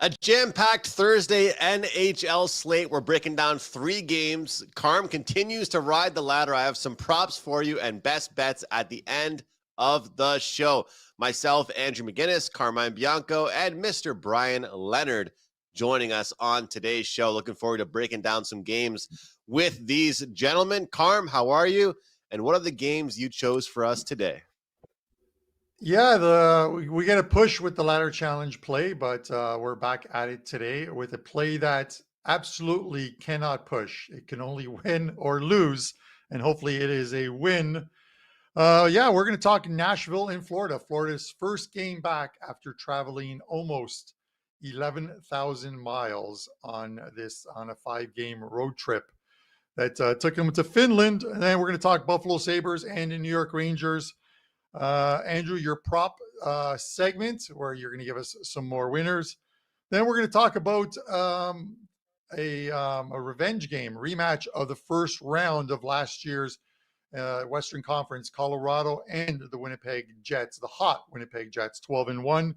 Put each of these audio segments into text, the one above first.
A jam-packed Thursday NHL slate. We're breaking down 3 games. Carm continues to ride the ladder. I have some props for you and best bets at the end of the show. Myself, Andrew McGinnis, Carmine Bianco, and Mr. Bryan Leonard joining us on today's show. Looking forward to breaking down some games with these gentlemen. Carm, how are you? And what are the games you chose for us today? Yeah, we get a push with the ladder challenge play, but we're back at it today with a play that absolutely cannot push. It can only win or lose, and hopefully it is a win. Yeah, we're going to talk Nashville in Florida. Florida's first game back after traveling almost 11,000 miles on a 5-game road trip that took them to Finland. And then we're going to talk Buffalo Sabres and the New York Rangers. Andrew, your prop segment where you're going to give us some more winners. Then we're going to talk about a revenge game, rematch of the first round of last year's Western Conference, Colorado and the Winnipeg Jets, the hot Winnipeg Jets, 12-1.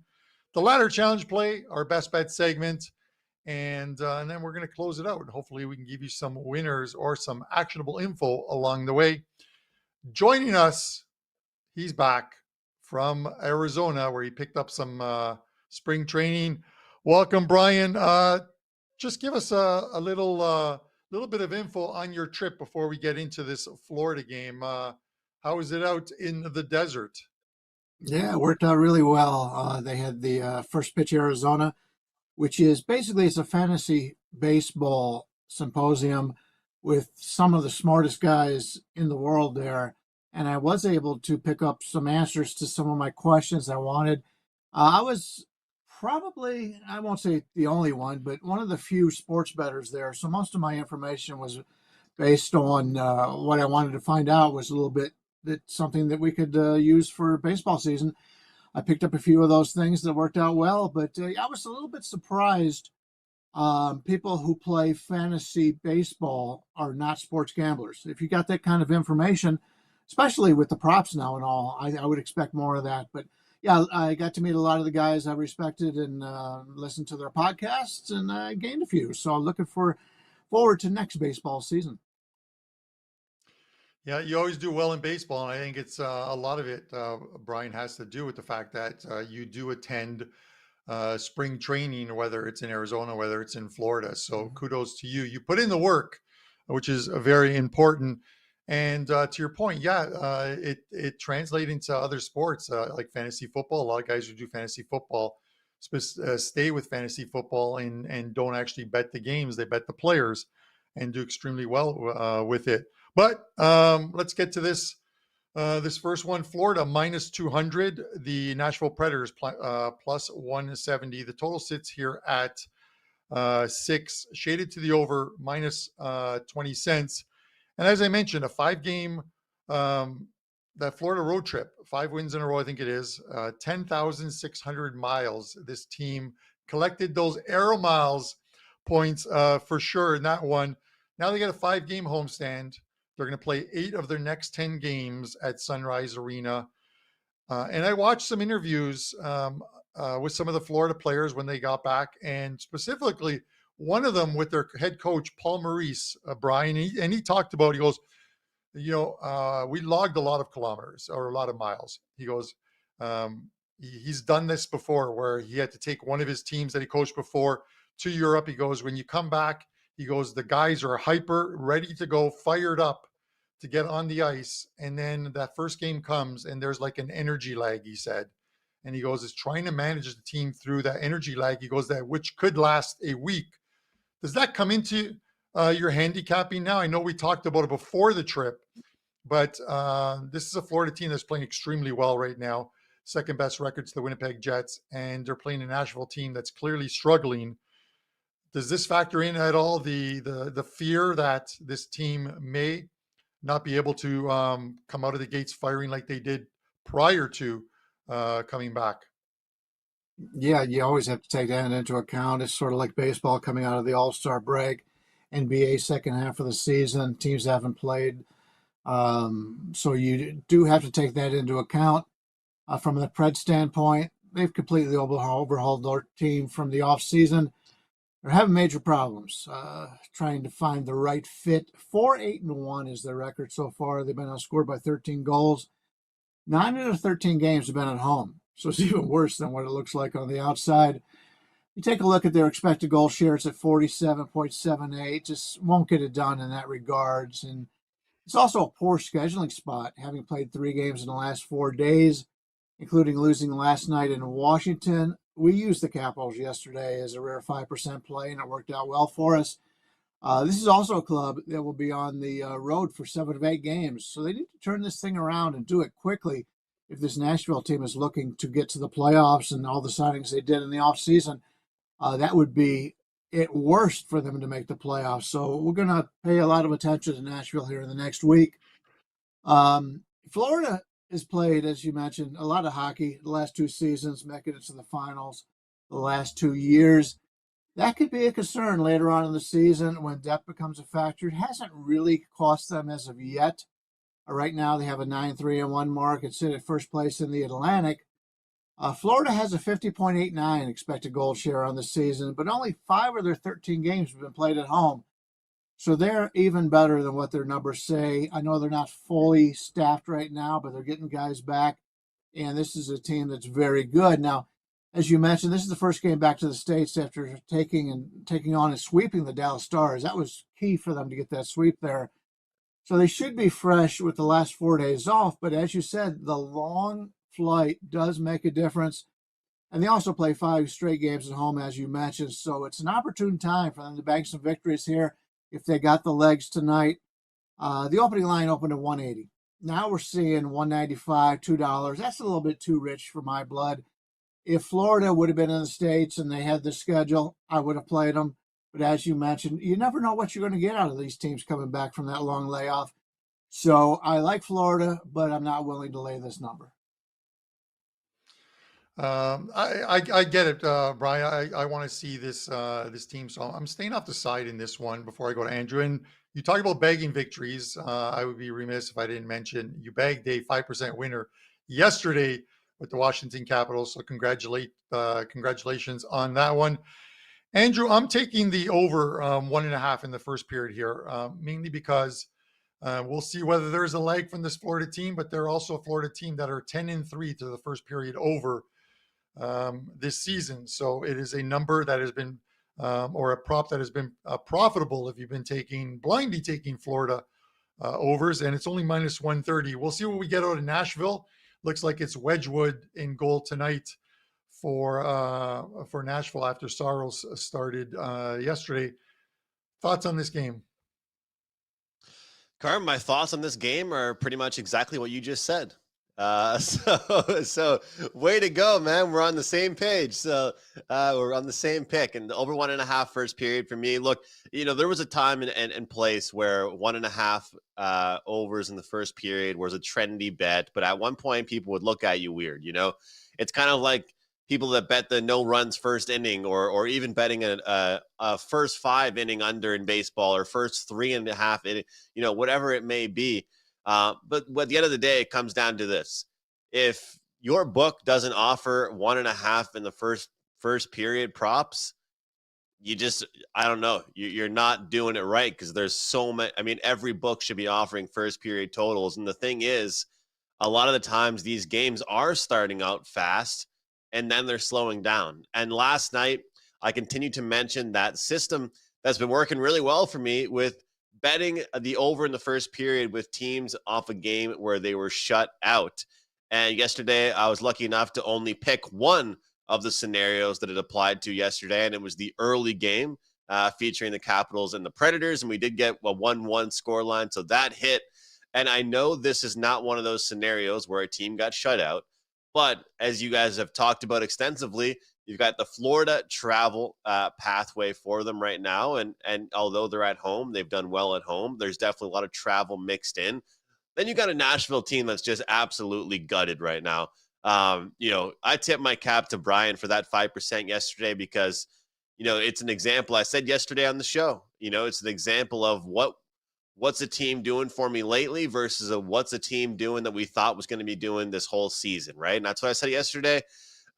The ladder challenge play, our best bet segment. And then we're going to close it out. And hopefully we can give you some winners or some actionable info along the way. Joining us, he's back from Arizona where he picked up some spring training. Welcome, Bryan. Just give us a little bit of info on your trip before we get into this Florida game. How is it out in the desert? Yeah, it worked out really well. They had the First Pitch Arizona, which is basically it's a fantasy baseball symposium with some of the smartest guys in the world there. And I was able to pick up some answers to some of my questions I wanted. I was probably, I won't say the only one, but one of the few sports bettors there. So most of my information was based on what I wanted to find out was a little bit something that we could use for baseball season. I picked up a few of those things that worked out well, but I was a little bit surprised. People who play fantasy baseball are not sports gamblers. If you got that kind of information, especially with the props now and all, I would expect more of that. But yeah, I got to meet a lot of the guys I respected and listened to their podcasts, and I gained a few. So I'm looking forward to next baseball season. Yeah, you always do well in baseball, and I think it's a lot of it, Bryan, has to do with the fact that you do attend spring training, whether it's in Arizona, whether it's in Florida. So kudos to you. You put in the work, which is very important. And to your point, yeah, it translates into other sports like fantasy football. A lot of guys who do fantasy football stay with fantasy football and don't actually bet the games. They bet the players and do extremely well with it. But let's get to this first one. Florida minus 200. The Nashville Predators plus 170. The total sits here at 6, shaded to the over, minus 20 cents. And as I mentioned, a 5-game, that Florida road trip, 5 wins in a row, I think it is, 10,600 miles. This team collected those Aero Miles points for sure in that one. Now they got a 5-game homestand. They're going to play 8 of their next 10 games at Sunrise Arena. And I watched some interviews with some of the Florida players when they got back, and specifically one of them with their head coach, Paul Maurice, Bryan, and he talked about, he goes, we logged a lot of kilometers or a lot of miles. He goes, he's done this before where he had to take one of his teams that he coached before to Europe. He goes, when you come back, he goes, the guys are hyper, ready to go, fired up to get on the ice. And then that first game comes and there's like an energy lag, he said. And he goes, it's trying to manage the team through that energy lag. He goes, that which could last a week. Does that come into your handicapping now? I know we talked about it before the trip, but this is a Florida team that's playing extremely well right now. Second best record to the Winnipeg Jets, and they're playing a Nashville team that's clearly struggling. Does this factor in at all the fear that this team may not be able to come out of the gates firing like they did prior to coming back? Yeah, you always have to take that into account. It's sort of like baseball coming out of the All-Star break, NBA second half of the season, teams haven't played. So you do have to take that into account. From the Pred standpoint, they've completely overhauled their team from the offseason. They're having major problems trying to find the right fit. 4-8-1 is their record so far. They've been outscored by 13 goals. 9 out of 13 games have been at home, so it's even worse than what it looks like on the outside. You take a look at their expected goal share, it's at 47.78. Just won't get it done in that regards. And it's also a poor scheduling spot, having played 3 games in the last 4 days, including losing last night in Washington. We used the Capitals yesterday as a rare 5% play, and it worked out well for us. This is also a club that will be on the road for 7 of 8 games, so they need to turn this thing around and do it quickly if this Nashville team is looking to get to the playoffs and all the signings they did in the offseason. That would be at worst for them to make the playoffs. So we're going to pay a lot of attention to Nashville here in the next week. Florida has played, as you mentioned, a lot of hockey the last 2 seasons, making it to the finals the last 2 years. That could be a concern later on in the season when depth becomes a factor. It hasn't really cost them as of yet. Right now, they have a 9-3-1 mark and sit at first place in the Atlantic. Florida has a 50.89 expected goal share on the season, but only 5 of their 13 games have been played at home. So they're even better than what their numbers say. I know they're not fully staffed right now, but they're getting guys back. And this is a team that's very good. Now, as you mentioned, this is the first game back to the States after taking on and sweeping the Dallas Stars. That was key for them to get that sweep there. So they should be fresh with the last 4 days off. But as you said, the long flight does make a difference. And they also play 5 straight games at home, as you mentioned. So it's an opportune time for them to bag some victories here if they got the legs tonight. The opening line opened at 180. Now we're seeing 195, $2. That's a little bit too rich for my blood. If Florida would have been in the States and they had the schedule, I would have played them. But as you mentioned, you never know what you're going to get out of these teams coming back from that long layoff. So I like Florida, but I'm not willing to lay this number. I get it, Brian. I want to see this team, so I'm staying off the side in this one before I go to Andrew. And you talk about bagging victories. I would be remiss if I didn't mention you bagged a 5% winner yesterday with the Washington Capitals. So congratulations on that one. Andrew, I'm taking the over 1.5 in the first period here, mainly because we'll see whether there's a leg from this Florida team, but they're also a Florida team that are 10-3 to the first period over this season. So it is a number that has been, or a prop that has been profitable if you've been blindly taking Florida overs, and it's only minus 130. We'll see what we get out of Nashville. Looks like it's Wedgwood in goal tonight for Nashville after Saros started yesterday. Thoughts on this game? Carm, my thoughts on this game are pretty much exactly what you just said. So way to go, man. We're on the same page. So we're on the same pick, and over 1.5 first period for me. Look, there was a time and place where 1.5 overs in the first period was a trendy bet, but at one point people would look at you weird. It's kind of like people that bet the no runs first inning, or even betting a first 5 inning under in baseball, or first 3.5 inning, whatever it may be. But at the end of the day, it comes down to this. If your book doesn't offer 1.5 in the first period props, I don't know. You're not doing it right, because there's so many. I mean, every book should be offering first period totals. And the thing is, a lot of the times these games are starting out fast and then they're slowing down. And last night, I continued to mention that system that's been working really well for me with betting the over in the first period with teams off a game where they were shut out. And yesterday, I was lucky enough to only pick one of the scenarios that it applied to yesterday, and it was the early game featuring the Capitals and the Predators, and we did get a 1-1 scoreline, so that hit. And I know this is not one of those scenarios where a team got shut out, but as you guys have talked about extensively, you've got the Florida travel pathway for them right now. And although they're at home, they've done well at home. There's definitely a lot of travel mixed in. Then you got a Nashville team that's just absolutely gutted right now. I tip my cap to Bryan for that 5% yesterday because, it's an example. I said yesterday on the show, it's an example of what's a team doing for me lately versus what's a team doing that we thought was going to be doing this whole season, right? And that's what I said yesterday.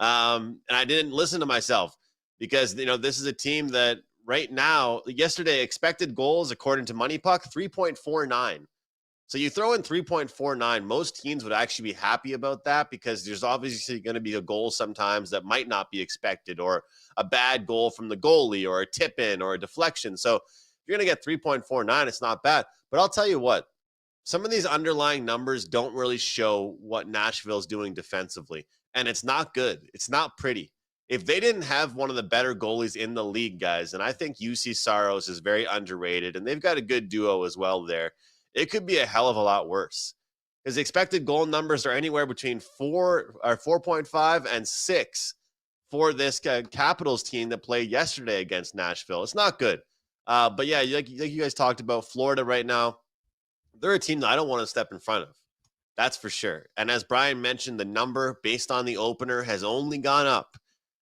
And I didn't listen to myself because, this is a team that right now, yesterday, expected goals, according to Money Puck, 3.49. So you throw in 3.49, most teams would actually be happy about that because there's obviously going to be a goal sometimes that might not be expected, or a bad goal from the goalie, or a tip in, or a deflection. So if you're going to get 3.49, it's not bad. But I'll tell you what, some of these underlying numbers don't really show what Nashville's doing defensively. And it's not good. It's not pretty. If they didn't have one of the better goalies in the league, guys, and I think UC Saros is very underrated, and they've got a good duo as well there, it could be a hell of a lot worse. His expected goal numbers are anywhere between 4.5 and 6 for this Capitals team that played yesterday against Nashville. It's not good. But yeah, like you guys talked about, Florida right now, they're a team that I don't want to step in front of. That's for sure. And as Brian mentioned, the number based on the opener has only gone up,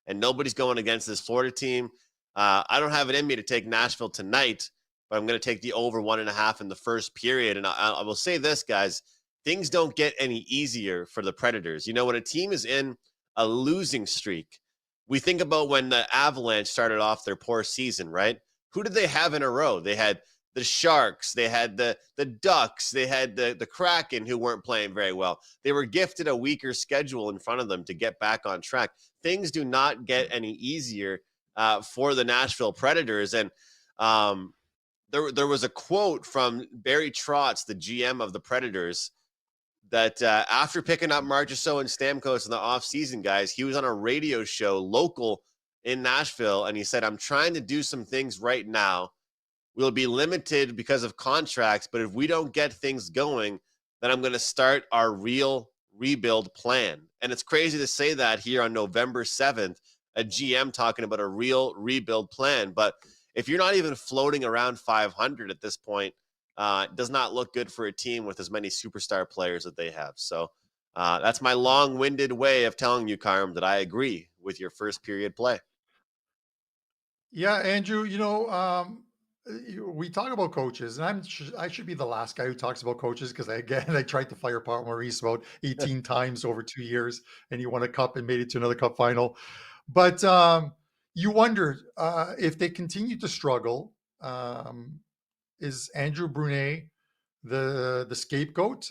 and nobody's going against this Florida team. I don't have it in me to take Nashville tonight, but I'm going to take the over 1.5 in the first period. And I will say this, guys, things don't get any easier for the Predators. When a team is in a losing streak, we think about when the Avalanche started off their poor season, right? Who did they have in a row? They had the Sharks, they had the Ducks, they had the Kraken, who weren't playing very well. They were gifted a weaker schedule in front of them to get back on track. Things do not get any easier for the Nashville Predators. And there was a quote from Barry Trotz, the GM of the Predators, that after picking up Marchessault and Stamkos in the offseason, guys, he was on a radio show local in Nashville, and he said, "I'm trying to do some things right now. We'll be limited because of contracts, but if we don't get things going, then I'm going to start our real rebuild plan." And it's crazy to say that here on November 7th, a GM talking about a real rebuild plan. But if you're not even floating around 500 at this point, it does not look good for a team with as many superstar players that they have. So that's my long-winded way of telling you, Carm, that I agree with your first period play. Yeah, Andrew, we talk about coaches, and I should be the last guy who talks about coaches because I tried to fire Pat Maurice about 18 times over 2 years, and he won a cup and made it to another cup final. But you wonder if they continue to struggle, is Andrew Brunet the scapegoat?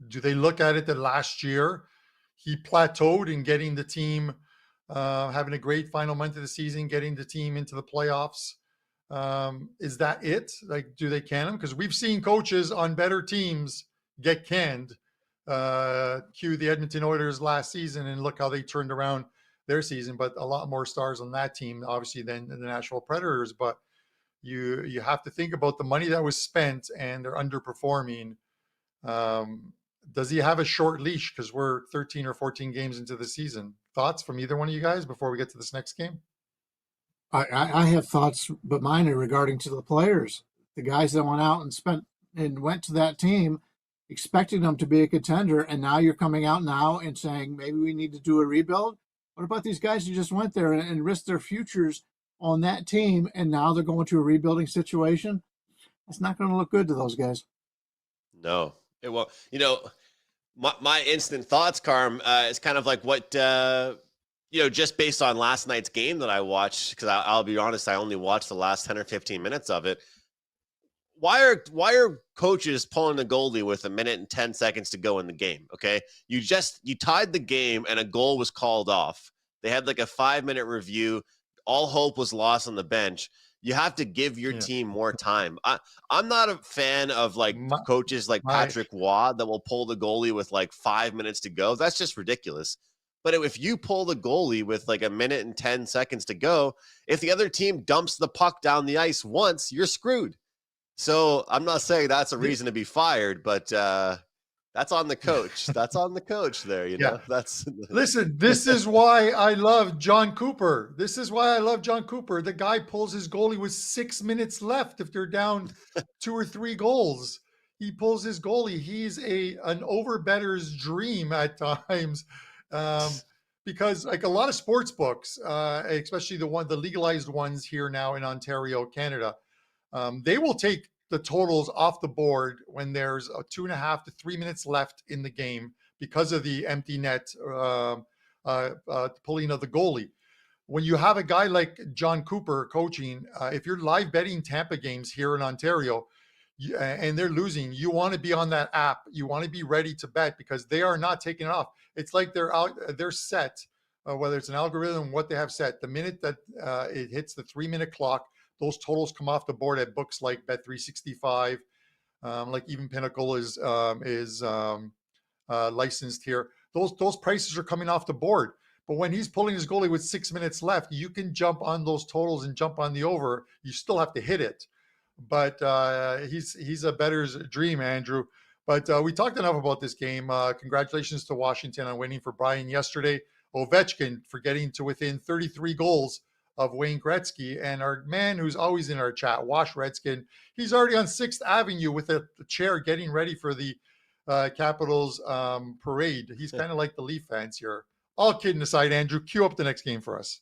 Do they look at it that last year he plateaued in getting the team having a great final month of the season, getting the team into the playoffs? Is that it? Like, do they can him? Because we've seen coaches on better teams get canned. Cue the Edmonton Oilers last season, and look how they turned around their season. But a lot more stars on that team, obviously, than the Nashville Predators. But you have to think about the money that was spent, and they're underperforming. Does he have a short leash? Because we're 13 or 14 games into the season. Thoughts from either one of you guys before we get to this next game? I have thoughts, but mine are regarding to the players, the guys that went out and went to that team expecting them to be a contender, and now you're coming out now and saying maybe we need to do a rebuild. What about these guys who just went there and risked their futures on that team, and now they're going to a rebuilding situation? It's not going to look good to those guys. No. Well, my instant thoughts, Carm, is kind of like what just based on last night's game that I watched, because I'll be honest, I only watched the last 10 or 15 minutes of it. Why are coaches pulling the goalie with 1 minute and 10 seconds to go in the game? Okay. You tied the game and a goal was called off. They had like a 5-minute review. All hope was lost on the bench. You have to give your team more time. I'm not a fan of coaches like Patrick Waugh that will pull the goalie with like 5 minutes to go. That's just ridiculous. But if you pull the goalie with like 1 minute and 10 seconds to go, if the other team dumps the puck down the ice once, you're screwed. So I'm not saying that's a reason to be fired, but that's on the coach. That's on the coach there, know. Listen, this is why I love John Cooper. The guy pulls his goalie with 6 minutes left if they're down 2 or 3 goals. He pulls his goalie. He's an over-better's dream at times. Because like a lot of sports books, especially the legalized ones here now in Ontario, Canada, they will take the totals off the board when there's 2.5 to 3 minutes left in the game because of the empty net pulling of the goalie. When you have a guy like John Cooper coaching, if you're live betting Tampa games here in Ontario and they're losing, you want to be on that app. You want to be ready to bet because they are not taking it off. It's like they're set, whether it's an algorithm, what they have set. The minute that it hits the 3-minute clock, those totals come off the board at books like Bet365, like even Pinnacle is licensed here. Those prices are coming off the board. But when he's pulling his goalie with 6 minutes left, you can jump on those totals and jump on the over. You still have to hit it. But he's a bettor's dream, Andrew. But we talked enough about this game. Congratulations to Washington on winning for Bryan yesterday. Ovechkin for getting to within 33 goals of Wayne Gretzky. And our man who's always in our chat, Wash Redskin, he's already on 6th Avenue with a chair getting ready for the Capitals parade. He's kind of like the Leaf fans here. All kidding aside, Andrew, cue up the next game for us.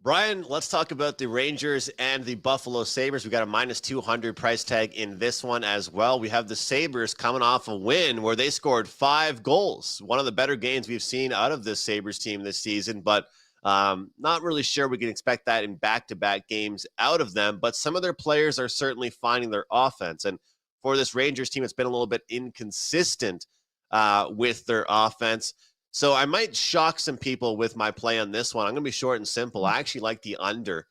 Brian, let's talk about the Rangers and the Buffalo Sabres. We got a -200 price tag in this one as well. We have the Sabres coming off a win where they scored 5 goals. One of the better games we've seen out of this Sabres team this season, but not really sure we can expect that in back-to-back games out of them. But some of their players are certainly finding their offense. And for this Rangers team, it's been a little bit inconsistent with their offense. So I might shock some people with my play on this one. I'm going to be short and simple. I actually like the under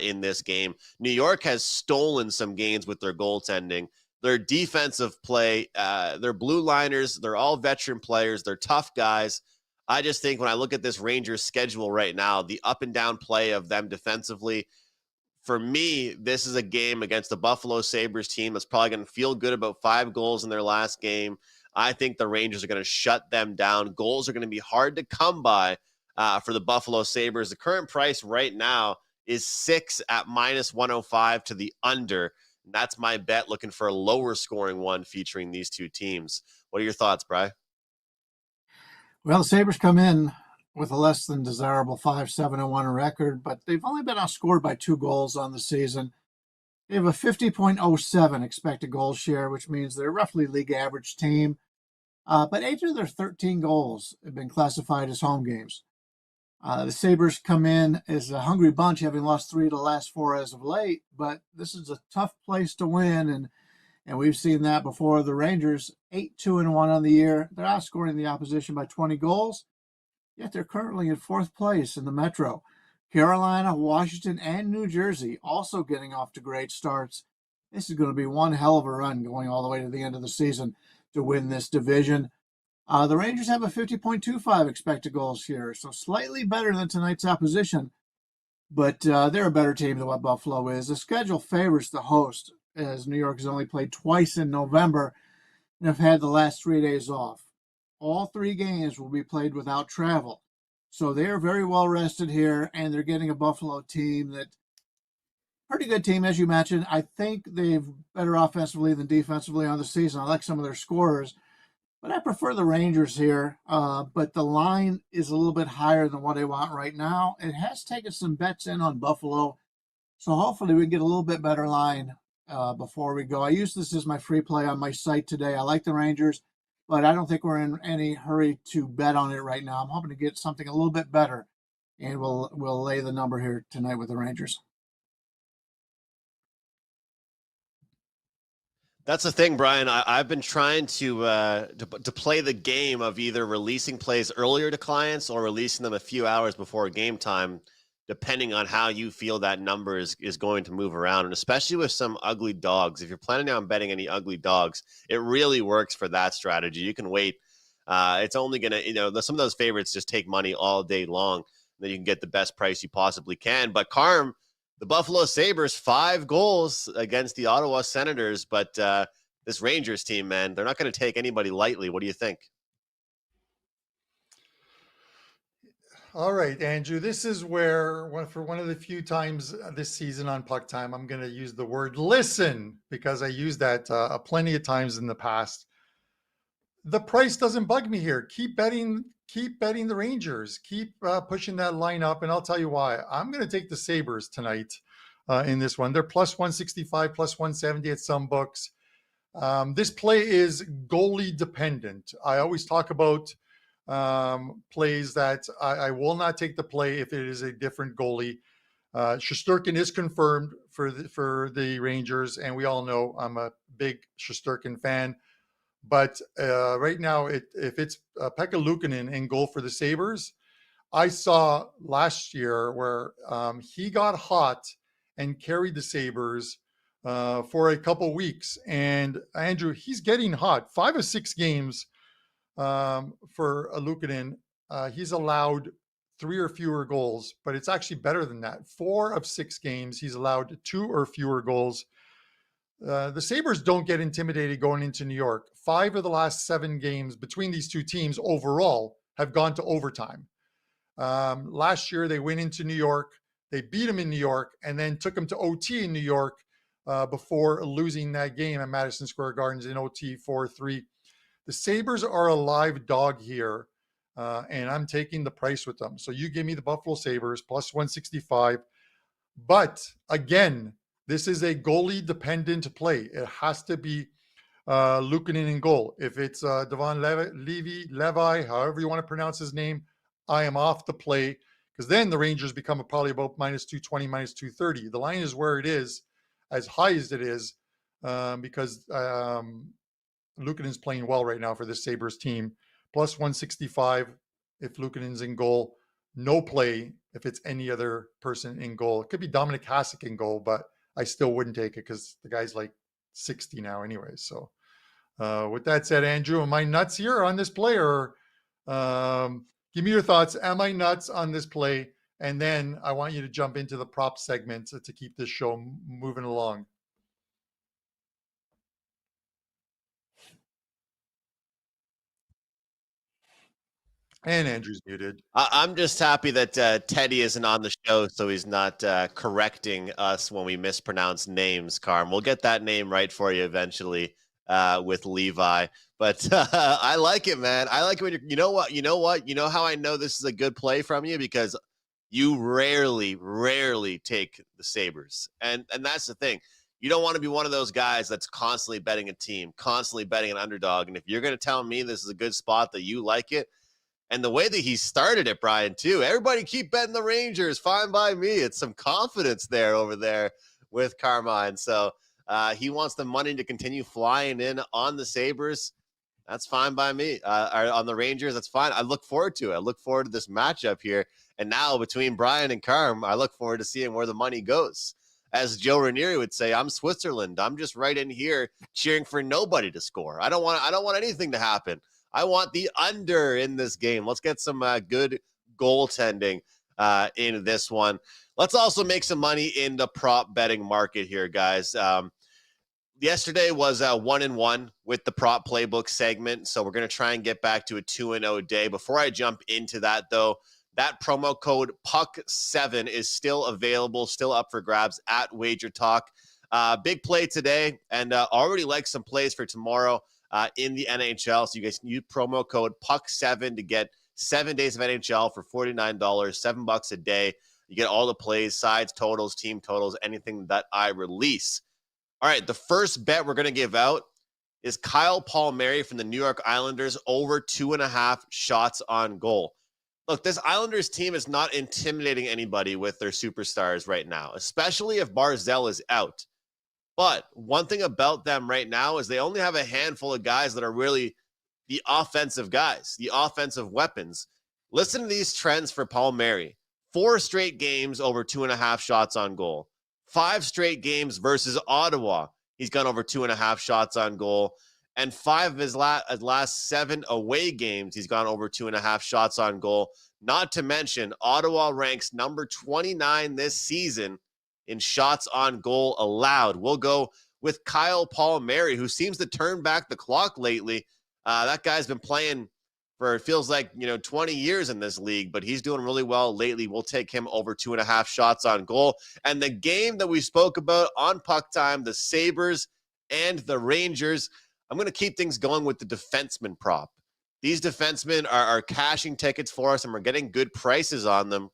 in this game. New York has stolen some games with their goaltending. Their defensive play, their blue liners, they're all veteran players. They're tough guys. I just think when I look at this Rangers schedule right now, the up and down play of them defensively, for me, this is a game against the Buffalo Sabres team that's probably going to feel good about 5 goals in their last game. I think the Rangers are going to shut them down. Goals are going to be hard to come by for the Buffalo Sabres. The current price right now is 6 at -105 to the under. And that's my bet, looking for a lower scoring one featuring these two teams. What are your thoughts, Bri? Well, the Sabres come in with a less than desirable 5-7-1 record, but they've only been outscored by 2 goals on the season. They have a 50.07 expected goal share, which means they're roughly league average team. But 8 of their 13 goals have been classified as home games. The Sabres come in as a hungry bunch, having lost 3 of the last 4 as of late, but this is a tough place to win, and we've seen that before. The Rangers, 8-2-1 on the year. They're outscoring the opposition by 20 goals, yet they're currently in 4th place in the Metro. Carolina, Washington, and New Jersey also getting off to great starts. This is going to be one hell of a run going all the way to the end of the season to win this division. The Rangers have a 50.25 expected goals here, so slightly better than tonight's opposition, but they're a better team than what Buffalo is. The schedule favors the host, as New York has only played twice in November and have had the last 3 days off. All 3 games will be played without travel. So they're very well rested here, and they're getting a Buffalo team that pretty good team, as you mentioned. I think they've better offensively than defensively on the season. I like some of their scorers, but I prefer the Rangers here. But the line is a little bit higher than what I want right now. It has taken some bets in on Buffalo, so hopefully we can get a little bit better line before we go. I use this as my free play on my site today. I like the Rangers, but I don't think we're in any hurry to bet on it right now. I'm hoping to get something a little bit better, and we'll lay the number here tonight with the Rangers. That's the thing, Brian. I've been trying to play the game of either releasing plays earlier to clients or releasing them a few hours before game time, depending on how you feel that number is going to move around. And especially with some ugly dogs, if you're planning on betting any ugly dogs, it really works for that strategy. You can wait. It's only going to, some of those favorites just take money all day long. Then you can get the best price you possibly can. But Carm, the Buffalo Sabres, 5 goals against the Ottawa Senators. But this Rangers team, man, they're not going to take anybody lightly. What do you think? All right, Andrew, this is where, for one of the few times this season on PuckTime, I'm going to use the word listen, because I used that plenty of times in the past. The price doesn't bug me here. Keep betting the Rangers. Keep pushing that line up, and I'll tell you why. I'm going to take the Sabres tonight in this one. They're plus 165, plus 170 at some books. This play is goalie dependent. I always talk about plays that I will not take the play if it is a different goalie. Shesterkin is confirmed for the Rangers, and we all know I'm a big Shesterkin fan. But right now, if it's Pekka Luukkonen in goal for the Sabres, I saw last year where he got hot and carried the Sabres for a couple weeks. And Andrew, he's getting hot. 5 of 6 games for Luukkonen. He's allowed 3 or fewer goals, but it's actually better than that. 4 of 6 games, he's allowed 2 or fewer goals. The Sabres don't get intimidated going into New York. 5 of the last 7 games between these two teams overall have gone to overtime. Last year, they went into New York. They beat them in New York and then took them to OT in New York before losing that game at Madison Square Gardens in OT 4-3. The Sabres are a live dog here, and I'm taking the price with them. So you give me the Buffalo Sabres plus 165. But again, this is a goalie-dependent play. It has to be Luukkonen in goal. If it's Devon Levi, however you want to pronounce his name, I am off the play, because then the Rangers become probably about minus 220, minus 230. The line is where it is, as high as it is, because Luukkonen is playing well right now for the Sabres team. Plus 165 if Luukkonen's in goal. No play if it's any other person in goal. It could be Dominic Hasek in goal, but I still wouldn't take it because the guy's like 60 now anyway. So with that said, Andrew, am I nuts here on this play? Or give me your thoughts. Am I nuts on this play? And then I want you to jump into the prop segment to keep this show moving along. And Andrew's muted. I'm just happy that Teddy isn't on the show, so he's not correcting us when we mispronounce names, Carm. We'll get that name right for you eventually with Levi. But I like it, man. I like it when you're, you know what? You know how I know this is a good play from you? Because you rarely take the Sabres. And that's the thing. You don't want to be one of those guys that's constantly betting a team, constantly betting an underdog. And if you're going to tell me this is a good spot that you like it, and the way that he started it, Brian, too, everybody keep betting the Rangers. Fine by me. It's some confidence there over there with Carmine. So he wants the money to continue flying in on the Sabres. That's fine by me. On the Rangers, that's fine. I look forward to it. I look forward to this matchup here. And now between Brian and Carm, I look forward to seeing where the money goes. As Joe Ranieri would say, I'm Switzerland. I'm just right in here cheering for nobody to score. I don't want anything to happen. I want the under in this game. Let's get some good goaltending in this one. Let's also make some money in the prop betting market here, guys. Yesterday was 1-1 with the prop playbook segment, so we're going to try and get back to a 2-0 day. Before I jump into that, though, that promo code PUCK7 is still available, still up for grabs at WagerTalk. Big play today, and already like some plays for tomorrow. In the NHL. So you guys can use promo code PUCK7 to get 7 days of NHL for $49, $7 a day. You get all the plays, sides, totals, team totals, anything that I release. All right, the first bet we're going to give out is Kyle Palmieri from the New York Islanders over 2.5 shots on goal. Look, this Islanders team is not intimidating anybody with their superstars right now, especially if Barzal is out. But one thing about them right now is they only have a handful of guys that are really the offensive guys, the offensive weapons. Listen to these trends for Palmieri. 4 straight games over 2.5 shots on goal. 5 straight games versus Ottawa. He's gone over 2.5 shots on goal. And 5 of his last 7 away games, he's gone over 2.5 shots on goal. Not to mention, Ottawa ranks number 29 this season in shots on goal allowed. We'll go with Kyle Palmieri, who seems to turn back the clock lately. That guy's been playing for, it feels like, 20 years in this league, but he's doing really well lately. We'll take him over 2.5 shots on goal. And the game that we spoke about on Puck Time, the Sabres and the Rangers, I'm going to keep things going with the defenseman prop. These defensemen are cashing tickets for us, and we're getting good prices on them.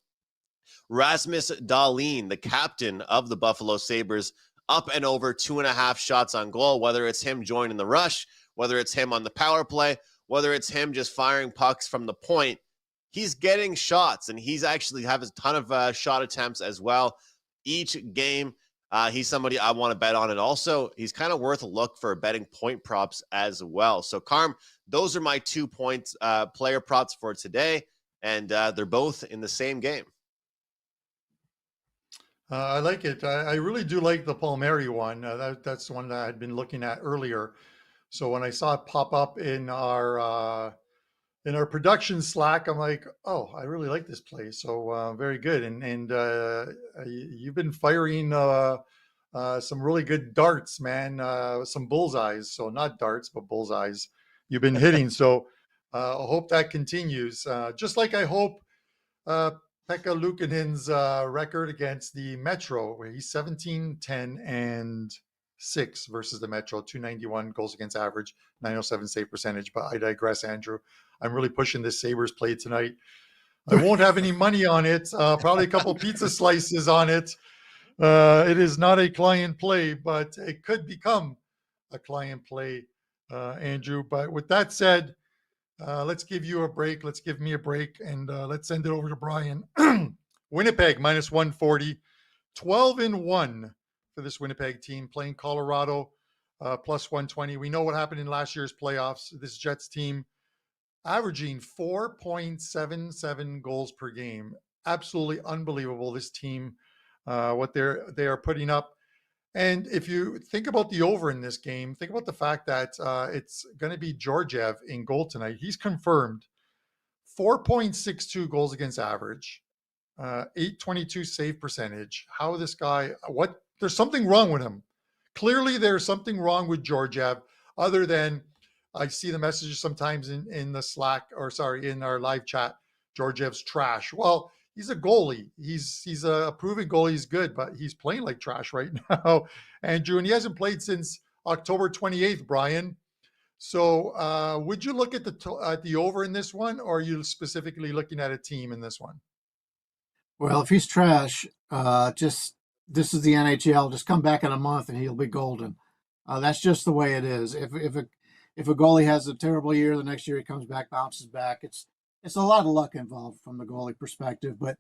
Rasmus Dahlin, the captain of the Buffalo Sabres, up and over 2.5 shots on goal, whether it's him joining the rush, whether it's him on the power play, whether it's him just firing pucks from the point, he's getting shots, and he's actually have a ton of shot attempts as well each game. He's somebody I want to bet on, and also he's kind of worth a look for betting point props as well. So, Carm, those are my 2 points player props for today, and they're both in the same game. I like it. I really do like the Palmieri one. That's the one that I had been looking at earlier. So when I saw it pop up in our production Slack, I'm like, oh, I really like this play. So very good. And you've been firing some really good darts, man. Some bullseyes. So not darts, but bullseyes. You've been hitting. So I hope that continues. Just like I hope Pekka Luukkonen's record against the Metro, where he's 17, 10, and 6 versus the Metro, 291 goals against average, 907 save percentage. But I digress, Andrew. I'm really pushing this Sabres play tonight. I won't have any money on it. Probably a couple pizza slices on it. It is not a client play, but it could become a client play, Andrew. But with that said, let's give you a break. Let's give me a break, and let's send it over to Bryan. Winnipeg minus 140, 12-1 for this Winnipeg team, playing Colorado plus 120. We know what happened in last year's playoffs. This Jets team averaging 4.77 goals per game. Absolutely unbelievable. This team, what they are putting up. And if you think about the over in this game, think about the fact that it's going to be Georgiev in goal tonight. He's confirmed 4.62 goals against average, 822 save percentage. How this guy, there's something wrong with him. Clearly there's something wrong with Georgiev, other than I see the messages sometimes in the Slack, in our live chat, Georgiev's trash. Well, he's a goalie. He's a proven goalie. He's good, but he's playing like trash right now, Andrew. And he hasn't played since October 28th, Bryan. So would you look at the over in this one, or are you specifically looking at a team in this one? Well, if he's trash, this is the NHL. Just come back in a month and he'll be golden. That's just the way it is. If a goalie has a terrible year, the next year he comes back, bounces back. It's a lot of luck involved from the goalie perspective. But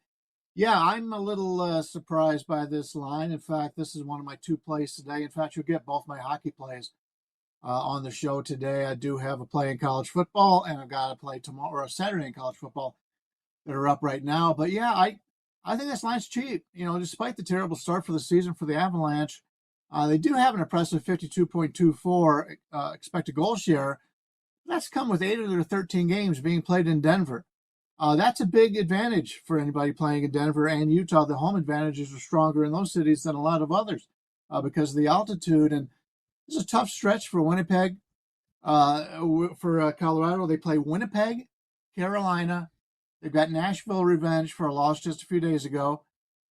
yeah, I'm a little surprised by this line. In fact, this is one of my 2 plays today. In fact, you'll get both my hockey plays on the show today. I do have a play in college football, and I've got a play tomorrow, or a Saturday in college football, that are up right now. But yeah, I think this line's cheap. Despite the terrible start for the season for the Avalanche, they do have an impressive 52.24 expected goal share. That's come with 8 of their 13 games being played in Denver. That's a big advantage for anybody playing in Denver and Utah. The home advantages are stronger in those cities than a lot of others because of the altitude. And it's a tough stretch for Winnipeg. For Colorado, they play Winnipeg, Carolina. They've got Nashville revenge for a loss just a few days ago,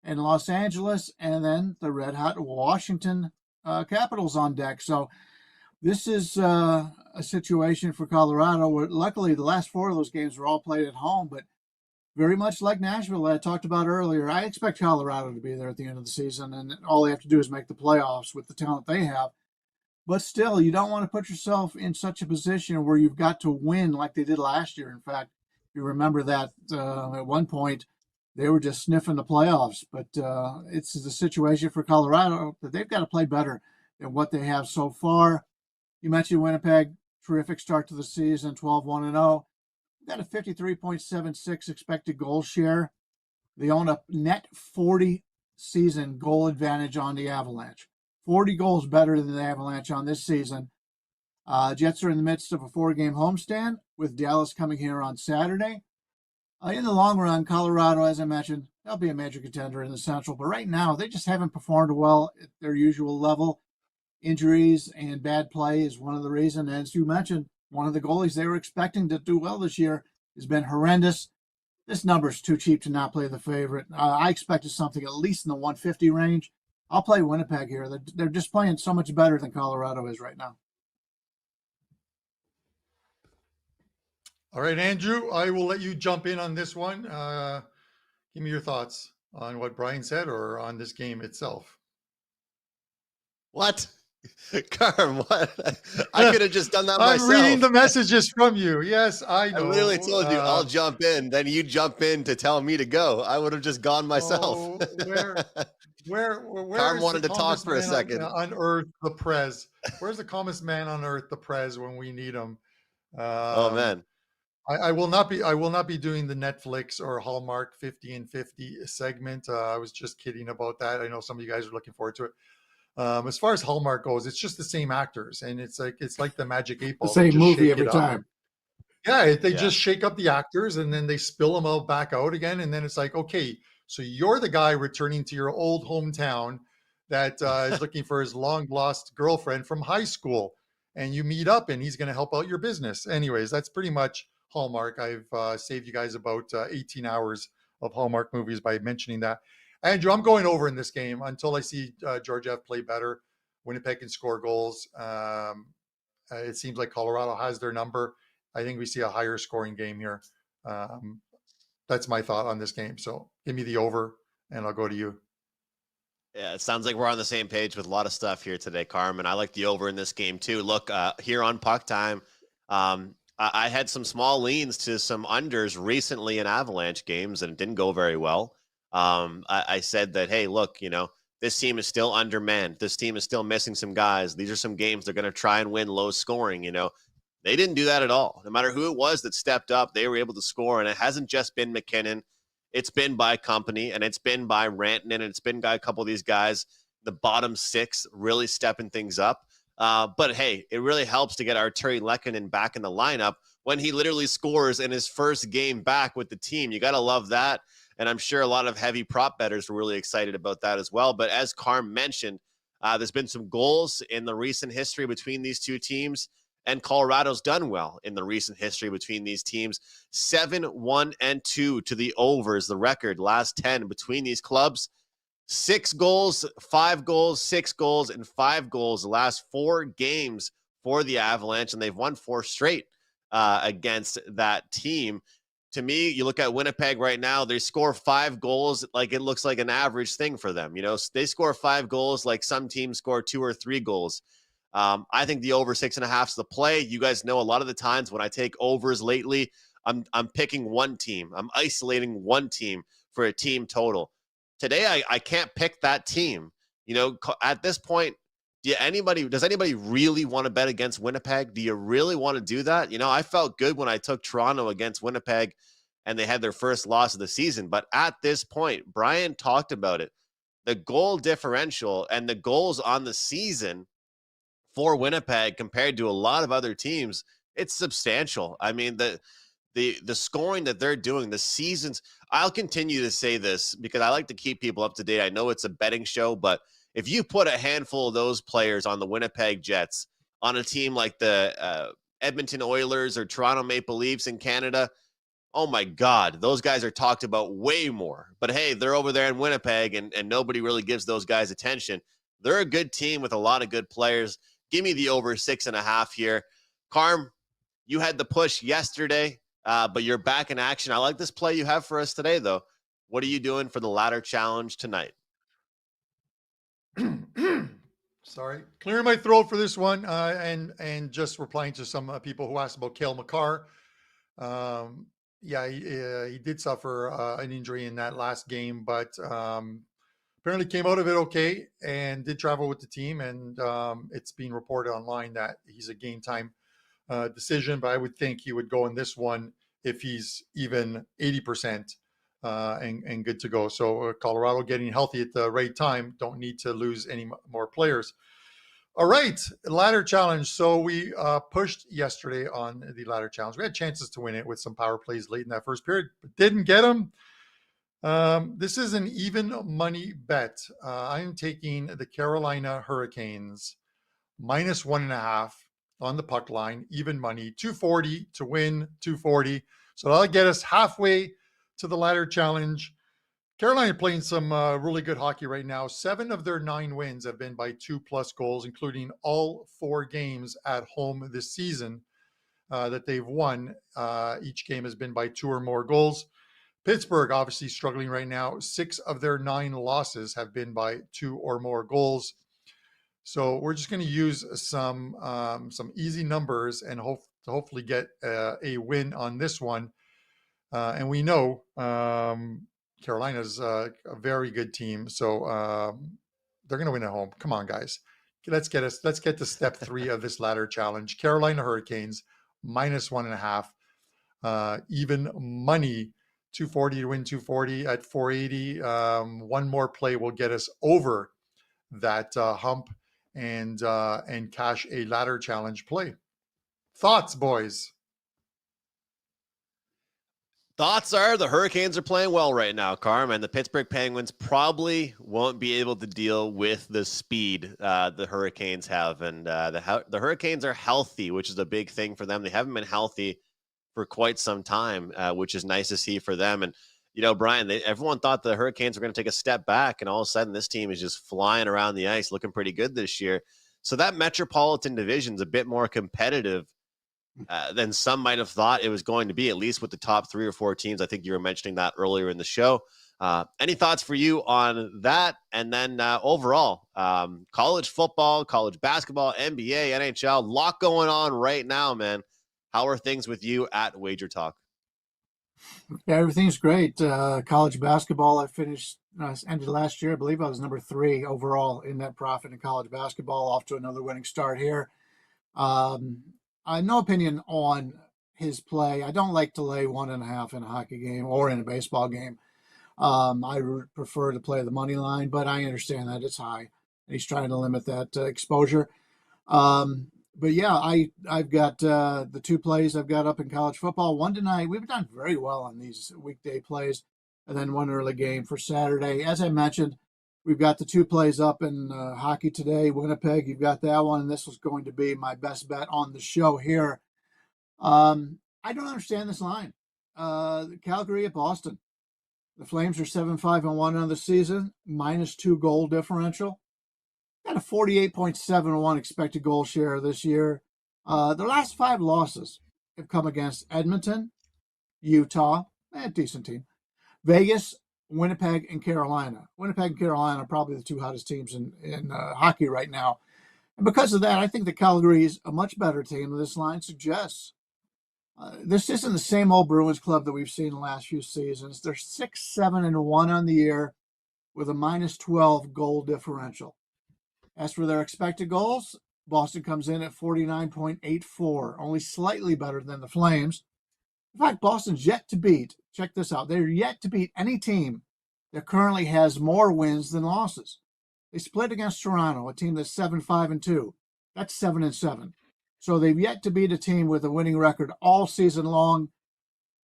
and Los Angeles, and then the red-hot Washington Capitals on deck. So this is a situation for Colorado where luckily the last 4 of those games were all played at home, but very much like Nashville that I talked about earlier, I expect Colorado to be there at the end of the season, and all they have to do is make the playoffs with the talent they have. But still, you don't want to put yourself in such a position where you've got to win like they did last year. In fact, you remember that at one point they were just sniffing the playoffs. But it's a situation for Colorado that they've got to play better than what they have so far. You mentioned Winnipeg, terrific start to the season, 12-1-0. Got a 53.76 expected goal share. They own a net 40 season goal advantage on the Avalanche. 40 goals better than the Avalanche on this season. Jets are in the midst of a 4-game homestand with Dallas coming here on Saturday. In the long run, Colorado, as I mentioned, they'll be a major contender in the Central. But right now, they just haven't performed well at their usual level. Injuries and bad play is one of the reasons. As you mentioned, one of the goalies they were expecting to do well this year has been horrendous. This number's too cheap to not play the favorite. I expected something at least in the 150 range. I'll play Winnipeg here. They're just playing so much better than Colorado is right now. All right, Andrew, I will let you jump in on this one. Give me your thoughts on what Bryan said or on this game itself. What? Carm, what? I could have just done that I'm myself. reading the messages from you. Yes, I know. I literally told you I'll jump in. Then you jump in to tell me to go. I would have just gone myself. Oh, where Carm is the wanted to talk calmest for a man second. on earth, the Prez? Where's the calmest man on earth, the Prez, when we need him? Oh man. I will not be doing the Netflix or Hallmark 50 and 50 segment. I was just kidding about that. I know some of you guys are looking forward to it. As far as Hallmark goes, it's just the same actors, and it's like the Magic 8 The Ball. They same just movie shake every it up. time. Yeah, they Yeah. just shake up the actors and then they spill them all back out again. And then it's like, okay, so you're the guy returning to your old hometown that is looking for his long lost girlfriend from high school. And you meet up and he's going to help out your business. Anyways, that's pretty much Hallmark. I've saved you guys about 18 hours of Hallmark movies by mentioning that. Andrew, I'm going over in this game until I see Georgiev play better. Winnipeg can score goals. It seems like Colorado has their number. I think we see a higher scoring game here. That's my thought on this game. So give me the over and I'll go to you. Yeah, it sounds like we're on the same page with a lot of stuff here today, Carmen. I like the over in this game too. Look, here on PuckTime, I had some small leans to some unders recently in Avalanche games, and it didn't go very well. I said that, hey, look, this team is still undermanned. This team is still missing some guys. These are some games they're going to try and win low scoring. They didn't do that at all. No matter who it was that stepped up, they were able to score, and it hasn't just been McKinnon. It's been by Company, and it's been by Rantanen, and it's been by a couple of these guys, the bottom six, really stepping things up. But, hey, it really helps to get Arturi Lehkonen back in the lineup when he literally scores in his first game back with the team. You got to love that, and I'm sure a lot of heavy prop bettors were really excited about that as well. But as Carm mentioned, there's been some goals in the recent history between these two teams. And Colorado's done well in the recent history between these teams. 7-1-2 to the overs, the record, last 10 between these clubs. 6 goals, 5 goals, 6 goals, and 5 goals the last 4 games for the Avalanche, and they've won 4 straight against that team. To me, you look at Winnipeg right now, they score 5 goals like it looks like an average thing for them. They score 5 goals like some teams score 2 or 3 goals. I think the over 6.5 is the play. You guys know a lot of the times when I take overs lately, I'm picking one team. I'm isolating one team for a team total. Today, I can't pick that team. At this point, does anybody really want to bet against Winnipeg? Do you really want to do that? I felt good when I took Toronto against Winnipeg and they had their first loss of the season. But at this point, Brian talked about it. The goal differential and the goals on the season for Winnipeg compared to a lot of other teams, it's substantial. I mean, the scoring that they're doing, the seasons, I'll continue to say this because I like to keep people up to date. I know it's a betting show, but if you put a handful of those players on the Winnipeg Jets on a team like the Edmonton Oilers or Toronto Maple Leafs in Canada, oh my God, those guys are talked about way more. But hey, they're over there in Winnipeg and nobody really gives those guys attention. They're a good team with a lot of good players. Give me the over 6.5 here. Carm, you had the push yesterday, but you're back in action. I like this play you have for us today, though. What are you doing for the ladder challenge tonight? Sorry, clearing my throat for this one, and just replying to some people who asked about Cale Makar. He did suffer an injury in that last game, but apparently came out of it okay and did travel with the team. And it's being reported online that he's a game time decision, but I would think he would go in this one if he's even 80% and good to go. So Colorado getting healthy at the right time, don't need to lose any more players. All right, ladder challenge. So we pushed yesterday on the ladder challenge. We had chances to win it with some power plays late in that first period, but didn't get them. This is an even money bet. I'm taking the Carolina Hurricanes -1.5 on the puck line, even money, 240 to win, 240. So that'll get us halfway to the ladder challenge. Carolina playing some really good hockey right now. 7 of their 9 wins have been by 2+ goals, including all 4 games at home this season that they've won. Each game has been by 2 or more goals. Pittsburgh obviously struggling right now. 6 of their 9 losses have been by 2 or more goals. So we're just going to use some easy numbers and hopefully get a win on this one. And we know Carolina's a very good team, so they're going to win at home. Come on, guys, let's get to step 3 of this ladder challenge. Carolina Hurricanes -1.5, even money. 240 to win 240 at 480. One more play will get us over that hump and cash a ladder challenge play. Thoughts, boys? Thoughts are the Hurricanes are playing well right now, Carm, and the Pittsburgh Penguins probably won't be able to deal with the speed the Hurricanes have. And the Hurricanes are healthy, which is a big thing for them. They haven't been healthy for quite some time, which is nice to see for them. And, you know, Brian, everyone thought the Hurricanes were going to take a step back, and all of a sudden this team is just flying around the ice, looking pretty good this year. So that Metropolitan Division is a bit more competitive than some might have thought it was going to be, at least with the top 3 or 4 teams. I think you were mentioning that earlier in the show. Any thoughts for you on that? And then overall, college football, college basketball, NBA, NHL, lot going on right now, man. How are things with you at WagerTalk? Yeah, everything's great. College basketball, I finished, ended last year. I believe I was number 3 overall in net profit in college basketball, off to another winning start here. I have no opinion on his play. I don't like to lay 1.5 in a hockey game or in a baseball game. I prefer to play the money line, but I understand that it's high, and he's trying to limit that exposure. But yeah, I've got the 2 plays I've got up in college football. One tonight. We've done very well on these weekday plays, and then one early game for Saturday. As I mentioned, we've got the 2 plays up in hockey today. Winnipeg, you've got that one. And this was going to be my best bet on the show here. I don't understand this line. Calgary at Boston. The Flames are 7-5-1 on the season, -2 goal differential. Got a 48.71 expected goal share this year. The last 5 losses have come against Edmonton, Utah, decent team, Vegas, Winnipeg, and Carolina. Winnipeg and Carolina are probably the 2 hottest teams in hockey right now. And because of that, I think the Calgary is a much better team than this line suggests. This isn't the same old Bruins club that we've seen in the last few seasons. They're 6-7-1 on the year with a -12 goal differential. As for their expected goals, Boston comes in at 49.84, only slightly better than the Flames. In fact, Boston's yet to beat, check this out, they're yet to beat any team that currently has more wins than losses. They split against Toronto, a team that's 7-5-2. That's 7-7. So they've yet to beat a team with a winning record all season long.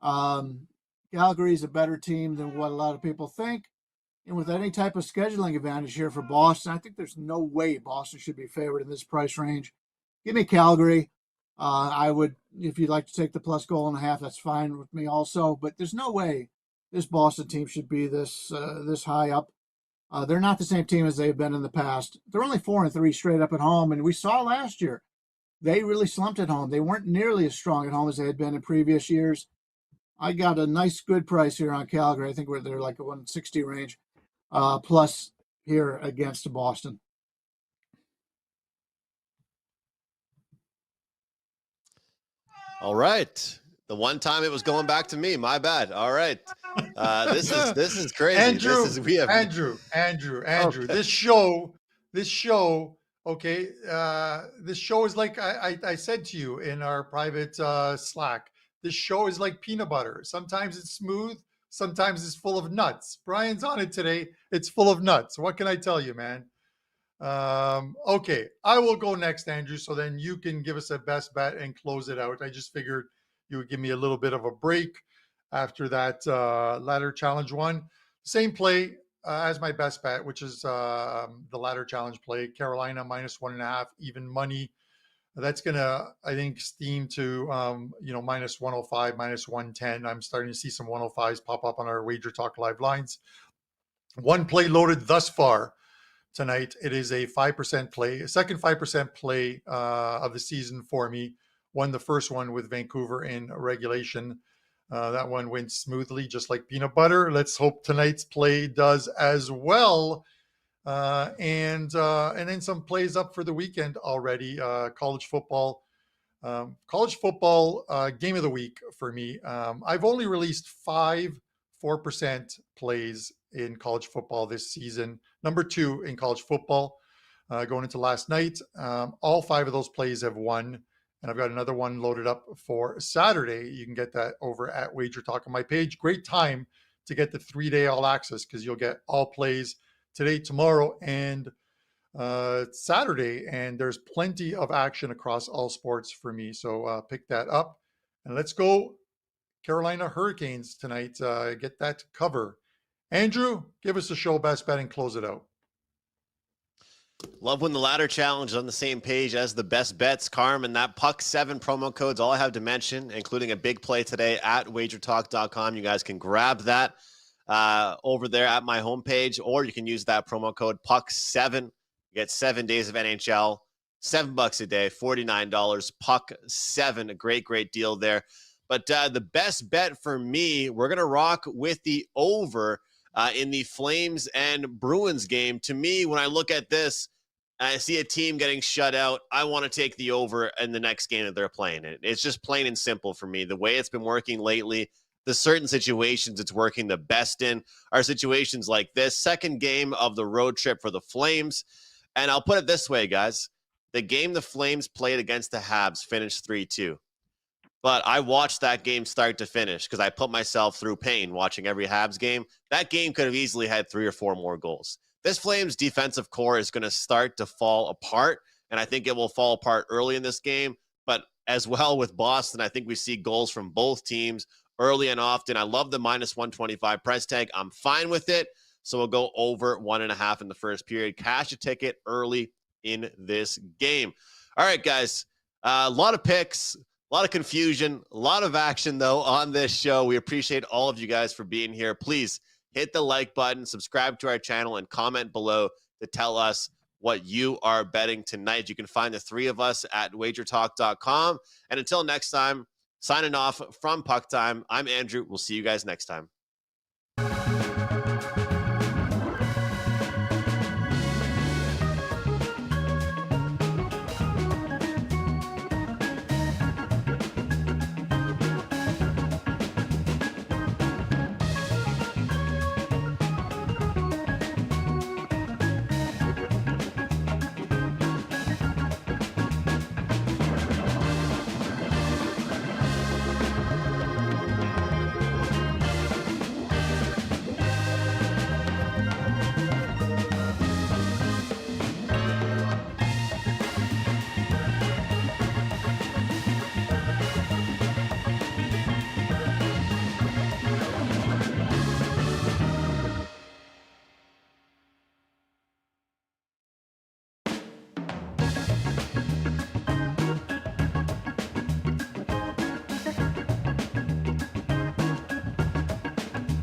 Calgary's a better team than what a lot of people think. And with any type of scheduling advantage here for Boston, I think there's no way Boston should be favored in this price range. Give me Calgary. I would, if you'd like to take the plus goal and a half, that's fine with me also. But there's no way this Boston team should be this high up. They're not the same team as they've been in the past. They're only 4-3 straight up at home, and we saw last year they really slumped at home. They weren't nearly as strong at home as they had been in previous years. I got a nice, good price here on Calgary. I think they're like a 160 range, plus here against Boston. All right. The one time it was going back to me. My bad. All right. This is crazy. Andrew, Andrew. Okay. This show. Okay. This show is like I said to you in our private Slack. This show is like peanut butter. Sometimes it's smooth. Sometimes it's full of nuts. Brian's on it today. It's full of nuts. What can I tell you, man? Okay, I will go next, Andrew, so then you can give us a best bet and close it out. I just figured you would give me a little bit of a break after that ladder challenge one. Same play as my best bet, which is the ladder challenge play. Carolina -1.5, even money. That's gonna, I think, steam to -105, -110. I'm starting to see some 105s pop up on our WagerTalk live lines. One play loaded thus far tonight. It is a 5% play, a second 5% play of the season for me. Won the first one with Vancouver in regulation. That one went smoothly, just like peanut butter. Let's hope tonight's play does as well. And then some plays up for the weekend already. College football game of the week for me. I've only released 4% plays in college football this season. Number 2 in college football going into last night. All 5 of those plays have won. And I've got another one loaded up for Saturday. You can get that over at WagerTalk on my page. Great time to get the 3-day all access because you'll get all plays today, tomorrow, and Saturday. And there's plenty of action across all sports for me. So pick that up. And let's go Carolina Hurricanes tonight. Get that cover. Andrew, give us a show best bet and close it out. Love when the ladder challenge is on the same page as the best bets, Carm, and that PuckTime promo code's all I have to mention, including a big play today at WagerTalk.com. You guys can grab that over there at my homepage, or you can use that promo code PUCK7. You get 7 days of NHL, $7 a day, $49. PUCK7, a great deal there. But the best bet for me, we're going to rock with the over in the Flames and Bruins game. To me, when I look at this, I see a team getting shut out, I want to take the over in the next game that they're playing. It's just plain and simple for me. The way it's been working lately, the certain situations it's working the best in are situations like this. Second game of the road trip for the Flames. And I'll put it this way, guys. The game the Flames played against the Habs finished 3-2. But I watched that game start to finish because I put myself through pain watching every Habs game. That game could have easily had 3 or 4 more goals. This Flames defensive core is going to start to fall apart, and I think it will fall apart early in this game. But as well with Boston, I think we see goals from both teams early and often. I love the minus 125 price tag. I'm fine with it. So we'll go over 1.5 in the first period. Cash a ticket early in this game. All right, guys. A lot of picks. A lot of confusion, a lot of action, though, on this show. We appreciate all of you guys for being here. Please hit the like button, subscribe to our channel, and comment below to tell us what you are betting tonight. You can find the 3 of us at WagerTalk.com. And until next time, signing off from PuckTime, I'm Andrew. We'll see you guys next time.